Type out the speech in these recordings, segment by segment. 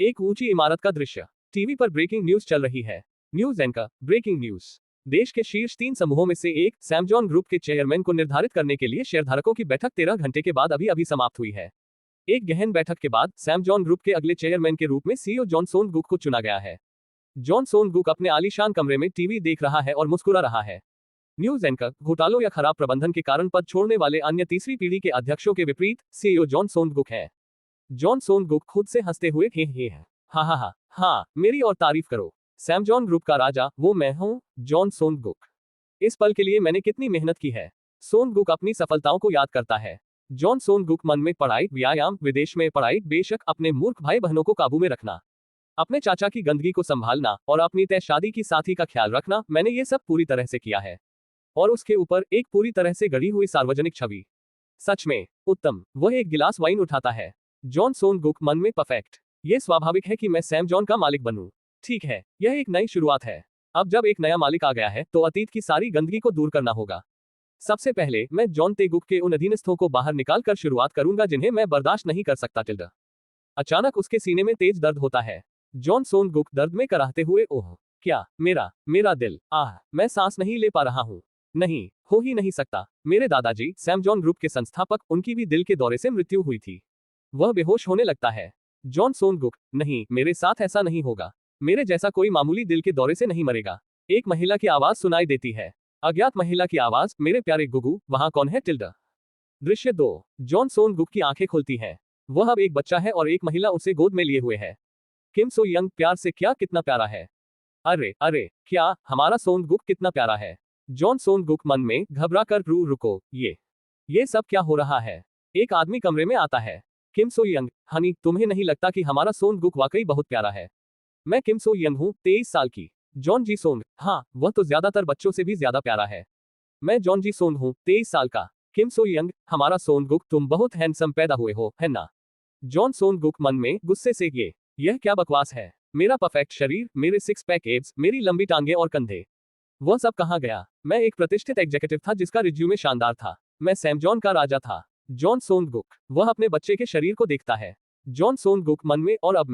एक ऊंची इमारत का दृश्य। टीवी पर ब्रेकिंग न्यूज चल रही है। News anchor, breaking news. देश के शीर्ष 3 समूहों में से एक सैम जॉन ग्रुप के चेयरमैन को निर्धारित करने के लिए शेयरधारकों की बैठक 13 घंटे के बाद अभी समाप्त हुई है। एक गहन बैठक के बाद सैम जॉन ग्रुप के अगले चेयरमैन के रूप में सीईओ जॉन सोनगुक को चुना गया है। जॉन सोनगुक अपने आलीशान कमरे में टीवी देख रहा है और मुस्कुरा रहा है। न्यूज एंकर, घोटालों या खराब प्रबंधन के कारण पद छोड़ने वाले अन्य तीसरी पीढ़ी के अध्यक्षों के विपरीत सीईओ जॉन सोनगुक है। जॉन सोनगुक खुद से हंसते हुए हे हाँ, मेरी और तारीफ करो। सैम जॉन ग्रुप का राजा वो मैं हूं, जॉन सोनगुक। इस पल के लिए मैंने कितनी मेहनत की है। सोनगुक अपनी सफलताओं को याद करता है। जॉन सोनगुक मन में पढ़ाई, व्यायाम, विदेश में पढ़ाई, बेशक अपने मूर्ख भाई बहनों को काबू में रखना, अपने चाचा की गंदगी को संभालना और अपनी तय शादी की साथी का ख्याल रखना, मैंने ये सब पूरी तरह से किया है। और उसके ऊपर एक पूरी तरह से गढ़ी हुई सार्वजनिक छवि। सच में उत्तम। वह एक गिलास वाइन उठाता है। जॉन सोनगुक मन में परफेक्ट। ये स्वाभाविक है कि मैं सैम जॉन का मालिक बनूं। ठीक है, यह एक नई शुरुआत है। अब जब एक नया मालिक आ गया है तो अतीत की सारी गंदगी को दूर करना होगा। सबसे पहले मैं जॉन तेगुक के उन अधीनस्थों को बाहर निकाल कर शुरुआत करूंगा जिन्हें मैं बर्दाश्त नहीं कर सकता। अचानक उसके सीने में तेज दर्द होता है। जॉन सोनगुक दर्द में कराहते हुए, ओह क्या, मेरा दिल, मैं सांस नहीं ले पा रहा हूँ। नहीं, हो ही नहीं सकता। मेरे दादाजी सैम जॉन ग्रुप के संस्थापक, उनकी भी दिल के दौरे से मृत्यु हुई थी। वह बेहोश होने लगता है। जॉन सोनगुक, नहीं, मेरे साथ ऐसा नहीं होगा। मेरे जैसा कोई मामूली दिल के दौरे से नहीं मरेगा। एक महिला की आवाज सुनाई देती है। अज्ञात महिला की आवाज, मेरे प्यारे गुगू, वहां कौन है? दृश्य 2। जॉन सोनगुक की आंखें खुलती हैं। वह अब एक बच्चा है और एक महिला उसे गोद में लिए हुए है। किम सो यंग, प्यार से क्या, कितना प्यारा है। अरे क्या, हमारा सोनगुक कितना प्यारा है। जॉन सोनगुक मन में घबरा कर, रुको, ये सब क्या हो रहा है। एक आदमी कमरे में आता है। किम सो यंग, हनी, तुम्हें नहीं लगता कि हमारा सोनगुक वाकई बहुत प्यारा है? मैं किम सो यंग हूँ, 23 साल की। जॉन जी सोंग, हाँ, वह तो ज्यादातर बच्चों से भी ज्यादा प्यारा है। मैं जॉन जी सोंग हूँ, 23 साल का। किम सो यंग, हमारा सोनगुक, तुम बहुत हैंडसम पैदा हुए हो, है ना? जॉन सोनगुक मन में गुस्से से, यह क्या बकवास है। मेरा परफेक्ट शरीर, मेरे 6 पैक एब्स, मेरी लंबी टांगे और कंधे, वह सब कहाँ गया? मैं एक प्रतिष्ठित एग्जीक्यूटिव था जिसका रिज्यूमे शानदार था। मैं सैम जॉन का राजा था। जॉन सोनगुक, वह अपने बच्चे के शरीर को देखता है। जॉन सोनगुक मन में, और अब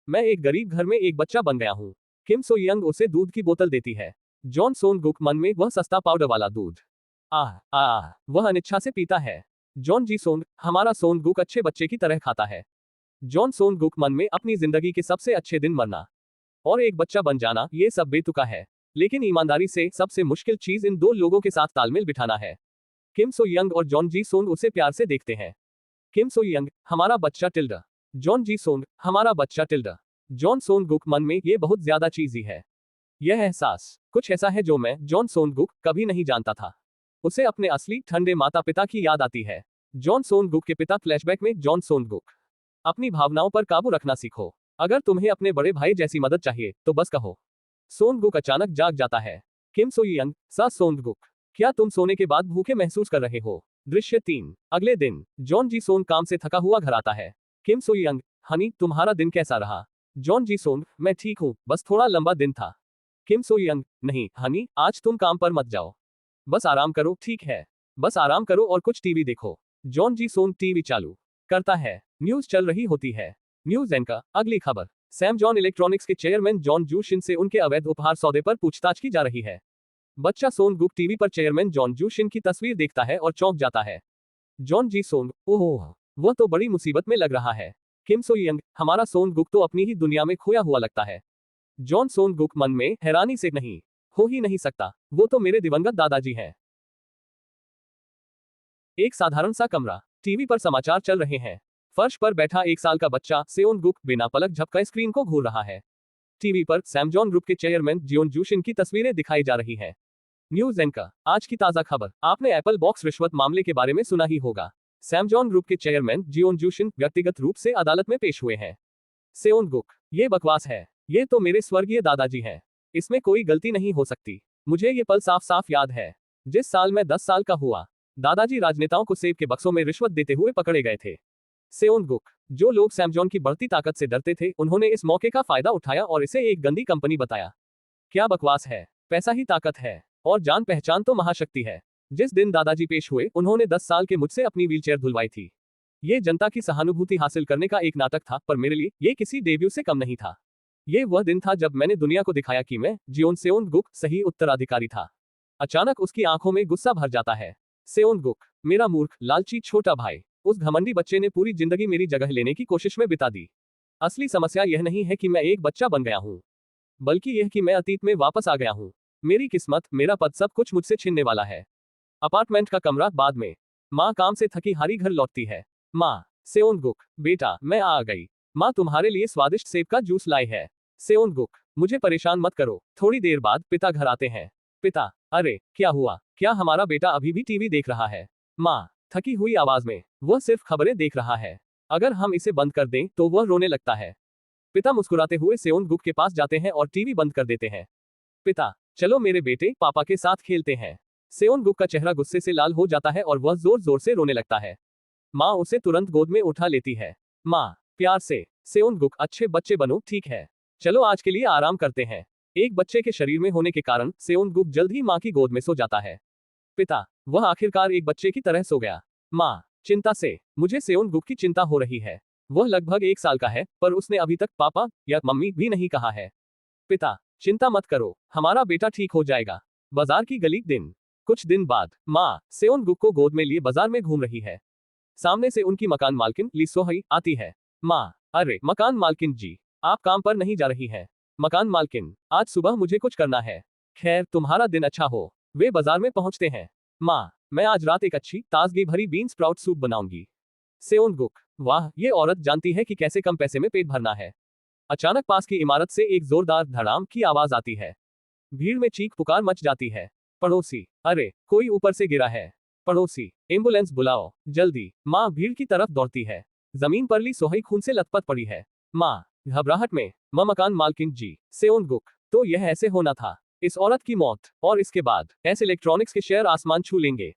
मैं एक गरीब घर में एक बच्चा बन गया हूँ। किम सो यंग उसे दूध की बोतल देती है। जॉन सोनगुक मन में, वह सस्ता पाउडर वाला दूध, वह अनिच्छा से पीता है। जॉन जी सोंग, हमारा सोनगुक अच्छे बच्चे की तरह खाता है। जॉन सोनगुक मन में, अपनी जिंदगी के सबसे अच्छे दिन मरना और एक बच्चा बन जाना, ये सब बेतुका है। लेकिन ईमानदारी से सबसे मुश्किल चीज इन दो लोगों के साथ तालमेल बिठाना है। किम सो यंग और जॉन जी सोंग उसे प्यार से देखते हैं। किम सो यंग, हमारा बच्चा टिल्डा। जॉन जी सोंग, हमारा बच्चा टिल्डा। जॉन सोनगुक मन में, ये बहुत ज्यादा चीजी है। यह एहसास कुछ ऐसा है जो मैं, जॉन सोनगुक, कभी नहीं जानता था। उसे अपने असली ठंडे माता पिता की याद आती है। जॉन सोनगुक के पिता फ्लैशबैक में। जॉन सोनगुक, अपनी भावनाओं पर काबू रखना सीखो। अगर तुम्हें अपने बड़े भाई जैसी मदद चाहिए तो बस कहो। सोनगुक अचानक जाग जाता है। किम सो यंग, सोनगुक, क्या तुम सोने के बाद भूखे महसूस कर रहे हो? दृश्य 3। अगले दिन, जॉन जी सोंग काम से थका हुआ घर आता है। किम सो यंग, हनी, तुम्हारा दिन कैसा रहा? जॉन जी सोंग, मैं ठीक हूँ, बस थोड़ा लंबा दिन था। किम सो यंग, नहीं हनी, आज तुम काम पर मत जाओ, बस आराम करो। ठीक है, बस आराम करो और कुछ टीवी देखो। जॉन जी सोंग टीवी चालू करता है। न्यूज चल रही होती है। न्यूज एंकर, अगली खबर। सैम जॉन इलेक्ट्रॉनिक्स के चेयरमैन जॉन जू शिन से उनके अवैध उपहार सौदे पर पूछताछ की जा रही है। बच्चा सोनगुक टीवी पर चेयरमैन जॉन जू शिन की तस्वीर देखता है और चौंक जाता है। जॉन जी सोंग, ओह, वह तो बड़ी मुसीबत में लग रहा है। किम सो यंग, हमारा सोनगुक तो अपनी ही दुनिया में खोया हुआ लगता है। जॉन सोनगुक मन में हैरानी से, नहीं हो ही नहीं सकता, वो तो मेरे दिवंगत दादाजी हैं। एक साधारण सा कमरा, टीवी पर समाचार चल रहे हैं। फर्श पर बैठा 1 साल का बच्चा सेओनगुक बिना पलक झपकाए स्क्रीन को घूर रहा है। टीवी पर सैम जॉन ग्रुप के चेयरमैन जियोन जूशिन की तस्वीरें दिखाई जा रही हैं। न्यूज एंकर, आज की ताजा खबर। आपने एप्पल बॉक्स रिश्वत मामले के बारे में सुना ही होगा। सैम जॉन ग्रुप के चेयरमैन जियोन जूशिन व्यक्तिगत रूप से अदालत में पेश हुए हैं। सेओनगुक, ये बकवास है, ये तो मेरे स्वर्गीय दादाजी हैं, इसमें कोई गलती नहीं हो सकती। मुझे ये पल साफ साफ याद है, जिस साल मैं 10 साल का हुआ। दादाजी राजनेताओं को सेब के बक्सों में रिश्वत देते हुए पकड़े गए थे। सेओनगुक, जो लोग सैम जॉन की बढ़ती ताकत से डरते थे, उन्होंने इस मौके का फायदा उठाया और इसे एक गंदी कंपनी बताया। क्या बकवास है, पैसा ही ताकत है और जान पहचान तो महाशक्ति है। जिस दिन दादाजी पेश हुए, उन्होंने 10 साल के मुझसे अपनी व्हीलचेयर धुलवाई थी। ये जनता की सहानुभूति हासिल करने का एक नाटक था, पर मेरे लिए ये किसी डेब्यू से कम नहीं था। ये वह दिन था जब मैंने दुनिया को दिखाया कि मैं जेओनसेओनगुक सही उत्तराधिकारी था। अचानक उसकी आंखों में गुस्सा भर जाता है। सेओनगुक, मेरा मूर्ख, लालची छोटा भाई, उस घमंडी बच्चे ने पूरी जिंदगी मेरी जगह लेने की कोशिश में बिता दी। असली समस्या यह नहीं है कि मैं एक बच्चा बन गया हूँ, बल्कि यह कि मैं अतीत में वापस आ गया हूँ। मेरी किस्मत, मेरा पद, सब कुछ मुझसे छीनने वाला है। अपार्टमेंट का कमरा बाद में। माँ काम से थकी हारी घर लौटती है। माँ, सेओनगुक, बेटा मैं आ गई। माँ तुम्हारे लिए स्वादिष्ट सेब का जूस लाई है। सेओनगुक, मुझे परेशान मत करो। थोड़ी देर बाद पिता घर आते हैं। पिता, अरे क्या हुआ, क्या हमारा बेटा अभी भी टीवी देख रहा है? माँ, थकी हुई आवाज में, वह सिर्फ खबरें देख रहा है। अगर हम इसे बंद कर दें तो वह रोने लगता है। पिता मुस्कुराते हुए सेओनगुक के पास जाते हैं और टीवी बंद कर देते हैं। पिता, चलो मेरे बेटे, पापा के साथ खेलते हैं। सेओनगुक का चेहरा गुस्से से लाल हो जाता है और वह जोर जोर से रोने लगता है। माँ उसे तुरंत गोद में उठा लेती है। माँ, प्यार से, सेओनगुक अच्छे बच्चे बनो, ठीक है? चलो आज के लिए आराम करते हैं। एक बच्चे के शरीर में होने के कारण सेओनगुक जल्द ही माँ की गोद में सो जाता है। पिता, वह आखिरकार एक बच्चे की तरह सो गया। माँ, चिंता से, मुझे सेओनगुक की चिंता हो रही है। वह लगभग 1 साल का है, पर उसने अभी तक पापा या मम्मी भी नहीं कहा है। पिता, चिंता मत करो, हमारा बेटा ठीक हो जाएगा। बाजार की गली दिन। कुछ दिन बाद, माँ सेओनगुक को गोद में लिए बाजार में घूम रही है। सामने से उनकी मकान मालकिन ली सोहई आती है। माँ, अरे मकान मालकिन जी, आप काम पर नहीं जा रही हैं? मकान मालकिन, आज सुबह मुझे कुछ करना है। खैर, तुम्हारा दिन अच्छा हो। वे बाजार में पहुंचते हैं। माँ, मैं आज रात एक अच्छी ताजगी भरी बीन स्प्राउट सूप बनाऊंगी। सेओनगुक, वाह, ये औरत जानती है कि कैसे कम पैसे में पेट भरना है। अचानक पास की इमारत से एक जोरदार धड़ाम की आवाज आती है। भीड़ में चीख पुकार मच जाती है। पड़ोसी, अरे कोई ऊपर से गिरा है। पड़ोसी, एम्बुलेंस बुलाओ, जल्दी। माँ भीड़ की तरफ दौड़ती है। जमीन पर ली सोहई खून से लथपथ पड़ी है। माँ, घबराहट में, मकान मालकिन जी, सेओनगुक, तो यह ऐसे होना था। इस औरत की मौत, और इसके बाद, एस इलेक्ट्रॉनिक्स के शेयर आसमान छू लेंगे।